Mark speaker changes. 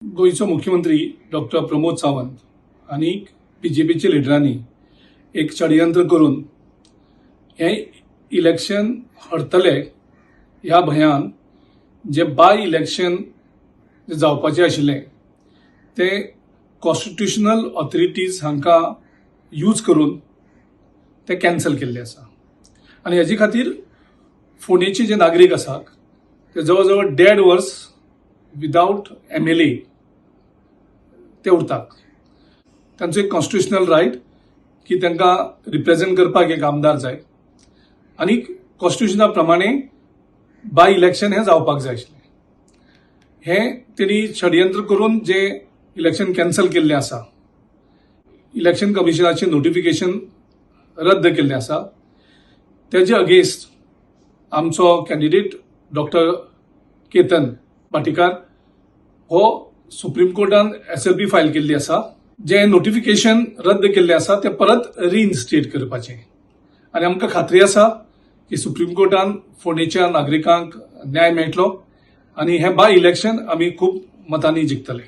Speaker 1: गोयचो मुख्यमंत्री डॉक्टर प्रमोद सावंत आणि बीजेपीच्या लिडरांनी एक षडयंत्र करून हे इलेक्शन हरतले ह्या भंयान जे बाय इलेक्शन जावपाचे आशिल्ले ते कॉन्स्टिट्युशनल ऑथॉरिटीज हांकां यूज करून ते कॅन्सल केल्ले आसा आणि हेजे खातीर फोंडेचे जे नागरीक आसात ते जवळ डेड वर्स विदाउट MLA ते उरतात. तांचो एक कॉन्स्टिट्युशनल रायट की तांकां रिप्रेझेंट करपाक एक आमदार जाय आणि कॉन्स्टिट्युशना प्रमाणे बाय इलेक्शन हे जावपाक जाय आशिल्लें. हे तेणी षडयंत्र करून जे इलेक्शन कॅन्सल केल्लें आसा, इलेक्शन कमिशनाचे नोटिफिकेशन रद्द केल्लें आसा, तेजे अगेन्स्ट आमचो कॅन्डिडेट डॉक्टर केतन पाटीकार हो सुप्रीम कोर्टान SLP फायल केल्ली आसा. जे नोटिफिकेशन रद्द केल्लें आसा ते परत रिइन्स्टेट करपाचें आणि आमकां खात्री आसा की सुप्रीम कोर्टान फोंडेच्या नागरिकांक न्याय मेळटलो आणि हे बाय इलेक्शन आमी खूब मतांनी जिखतले.